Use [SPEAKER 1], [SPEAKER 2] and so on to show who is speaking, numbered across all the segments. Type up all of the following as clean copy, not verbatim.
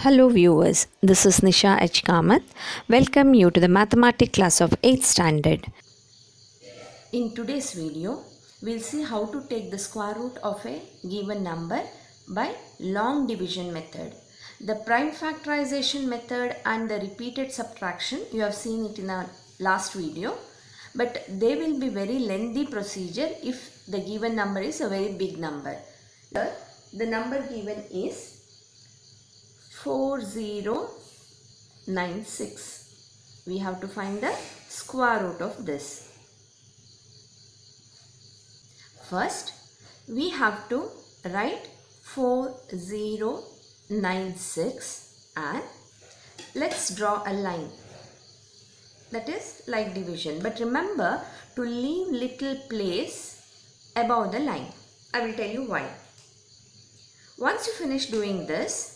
[SPEAKER 1] Hello viewers, this is Nisha H. Kamath. Welcome you to the mathematics class of 8th standard. In today's video, we'll see how to take the square root of a given number by long division method. The prime factorization method and the repeated subtraction, you have seen it in our last video, but they will be very lengthy procedure if the given number is a very big number. Here, the number given is 4096. We have to find the square root of this. First, we have to write 4096 and let's draw a line. That is like division. But remember to leave little place above the line. I will tell you why. Once you finish doing this,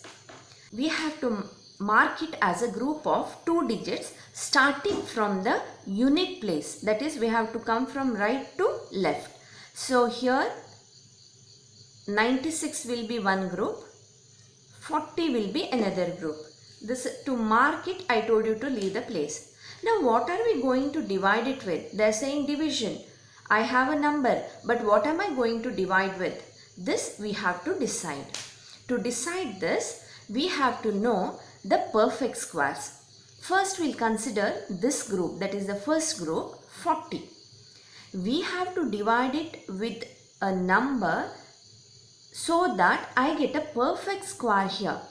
[SPEAKER 1] we have to mark it as a group of 2 digits starting from the unit place. That is, we have to come from right to left. So here 96 will be one group, 40 will be another group. This to mark it, I told you to leave the place. Now what are we going to divide it with? They are saying division. I have a number, but what am I going to divide with? This we have to decide. To decide this, we have to know the perfect squares. First we'll consider this group, that is the first group, 40. We have to divide it with a number so that I get a perfect square here.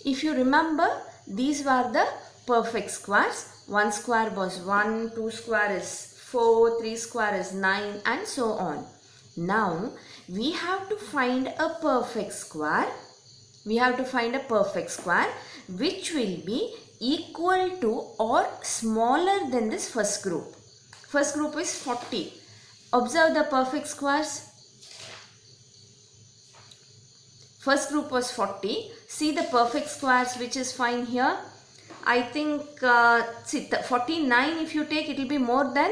[SPEAKER 1] If you remember, these were the perfect squares. 1 square was 1, 2 square is 4, 3 square is 9 and so on. Now we have to find a perfect square. We have to find a perfect square which will be equal to or smaller than this first group. First group is 40. Observe the perfect squares. First group was 40. See the perfect squares which is fine here. I think 49 if you take, it will be more than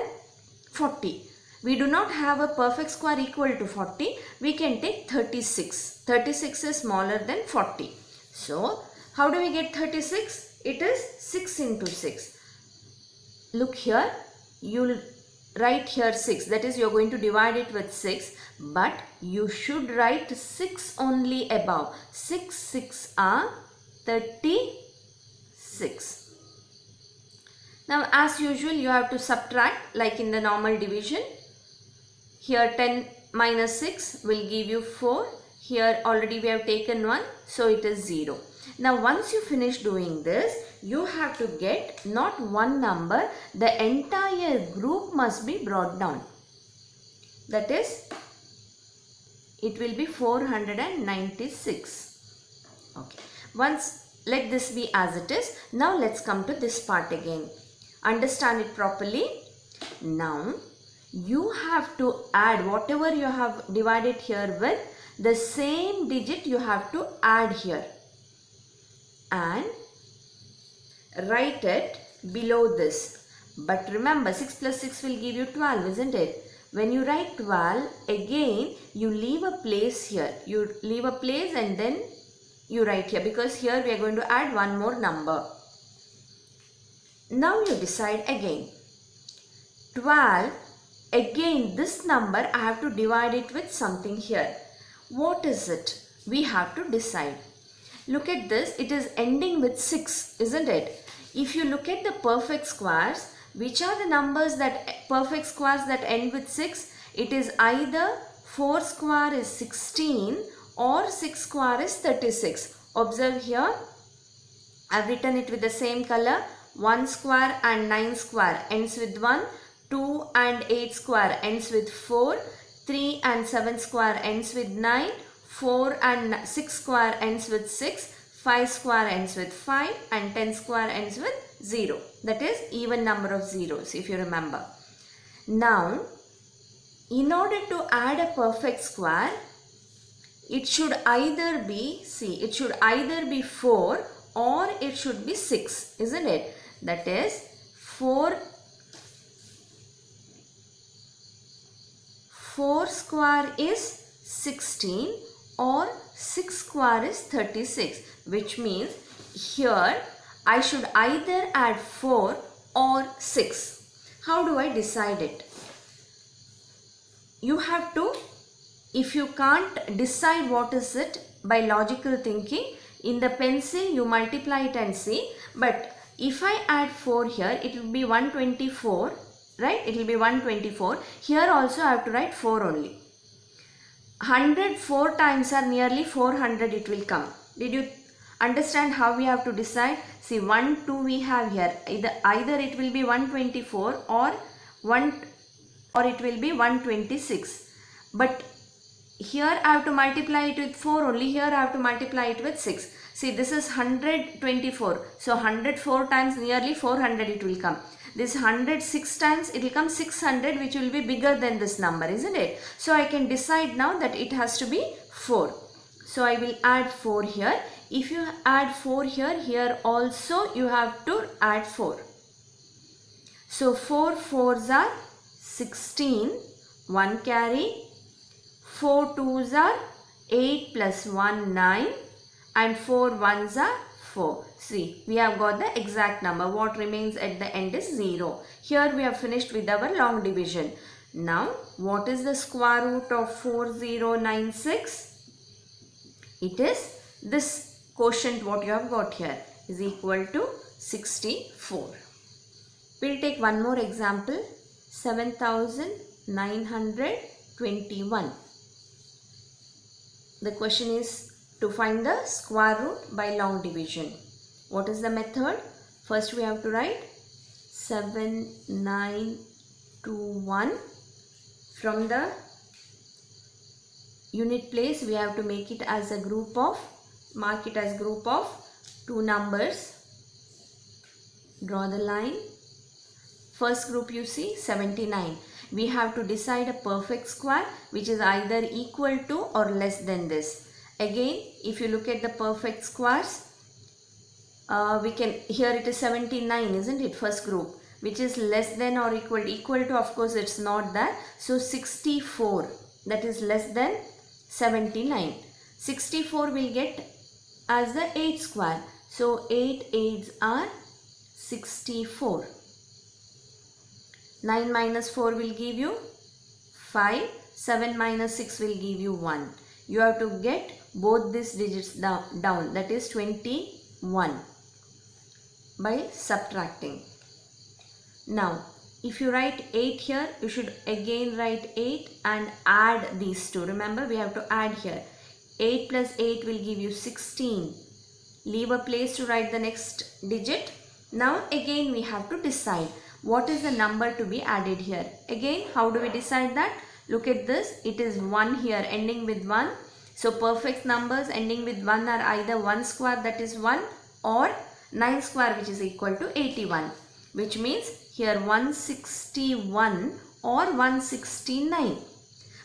[SPEAKER 1] 40. We do not have a perfect square equal to 40. We can take 36. 36 is smaller than 40. So, how do we get 36? It is 6 into 6. Look here. You will write here 6. That is, you are going to divide it with 6. But you should write 6 only above. 6, 6 are 36. Now, as usual, you have to subtract like in the normal division. Here 10 minus 6 will give you 4. Here already we have taken 1. So it is 0. Now once you finish doing this, you have to get not one number. The entire group must be brought down. That is, it will be 496. Okay. Once let this be as it is. Now let's come to this part again. Understand it properly. Now you have to add whatever you have divided here with, the same digit you have to add here and write it below this. But remember, 6 plus 6 will give you 12, isn't it? When you write 12, again you leave a place here. You leave a place and then you write here, because here we are going to add one more number. Now you decide again. 12. Again, this number I have to divide it with something here. What is it? We have to decide. Look at this. It is ending with 6, isn't it? If you look at the perfect squares, which are the numbers that perfect squares that end with 6? It is either 4 square is 16 or 6 square is 36. Observe here. I have written it with the same color. 1 square and 9 square ends with 1. 2 and 8 square ends with 4, 3 and 7 square ends with 9, 4 and 6 square ends with 6, 5 square ends with 5 and 10 square ends with 0. That is even number of zeros if you remember. Now, in order to add a perfect square, it should either be, it should either be 4 or it should be 6, isn't it? That is 4 square is 16 or 6 square is 36, which means here I should either add 4 or 6. How do I decide it? You have to, if you can't decide what is it by logical thinking, in the pencil you multiply it and see. But if I add 4 here, it will be 124, right? It will be 124. Here also I have to write 4 only. 100 4 times are nearly 400 it will come. Did you understand how we have to decide? See, 1, 2 we have here. Either it will be 124 or it will be 126. But here I have to multiply it with 4 only. Here I have to multiply it with 6. See, this is 124. So 104 times nearly 400 it will come. This 106 times it will come 600, which will be bigger than this number, isn't it? So I can decide now that it has to be 4. So I will add 4 here. If you add 4 here, here also you have to add 4. So 4 4s are 16, 1 carry, 4 2s are 8 plus 1 9, and 4 1s are 4. See, we have got the exact number. What remains at the end is 0. Here we have finished with our long division. Now, what is the square root of 4096? It is this quotient what you have got here is equal to 64. We'll take one more example. 7921. The question is to find the square root by long division. What is the method? First we have to write 7921. From the unit place we have to make it as a group of, mark it as group of 2 numbers. Draw the line. First group you see 79. We have to decide a perfect square which is either equal to or less than this. Again, if you look at the perfect squares, we can, here it is 79, isn't it? First group, which is less than or equal to, of course it's not that. So 64, that is less than 79. 64 will get as the 8 square. So 8 8s are 64. 9 minus 4 will give you 5. 7 minus 6 will give you 1. You have to get both these digits down, that is 21, by subtracting. Now, if you write 8 here, you should again write 8 and add these two. Remember, we have to add here. 8 plus 8 will give you 16. Leave a place to write the next digit. Now, again we have to decide what is the number to be added here. Again, how do we decide that? Look at this. It is 1 here, ending with 1. So, perfect numbers ending with 1 are either 1 square, that is 1, or 9 square, which is equal to 81. Which means here 161 or 169.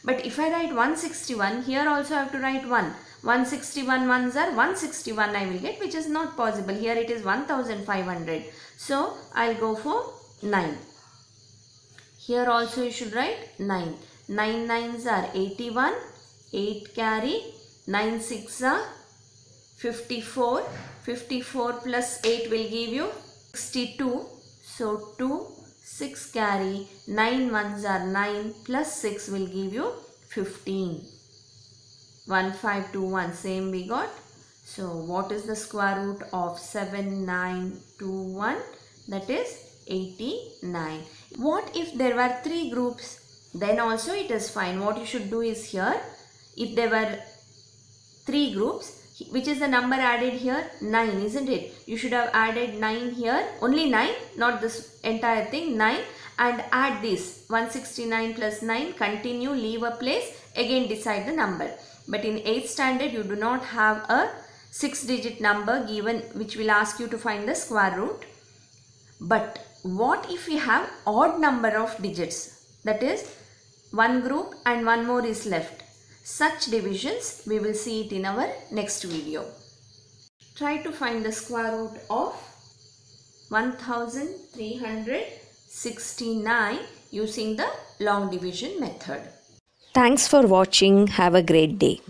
[SPEAKER 1] But if I write 161, here also I have to write 1. 161 ones are 161 I will get, which is not possible. Here it is 1500. So, I'll go for 9. Here also you should write 9. 9 9s are 81. 8 carry, 9 6 are 54. 54 plus 8 will give you 62. So 2, 6 carry, 9 1s are 9 plus 6 will give you 15. 1521, same we got. So what is the square root of 7921? That is 89. What if there were 3 groups? Then also it is fine. What you should do is here, if there were 3 groups, which is the number added here? 9, isn't it? You should have added 9 here. Only 9, not this entire thing. 9, and add this 169 plus 9. Continue, leave a place. Again decide the number. But in 8th standard, you do not have a 6-digit number given which will ask you to find the square root. But what if we have odd number of digits? That is, 1 group and 1 more is left. Such divisions, we will see it in our next video. Try to find the square root of 1369 using the long division method.
[SPEAKER 2] Thanks for watching. Have a great day.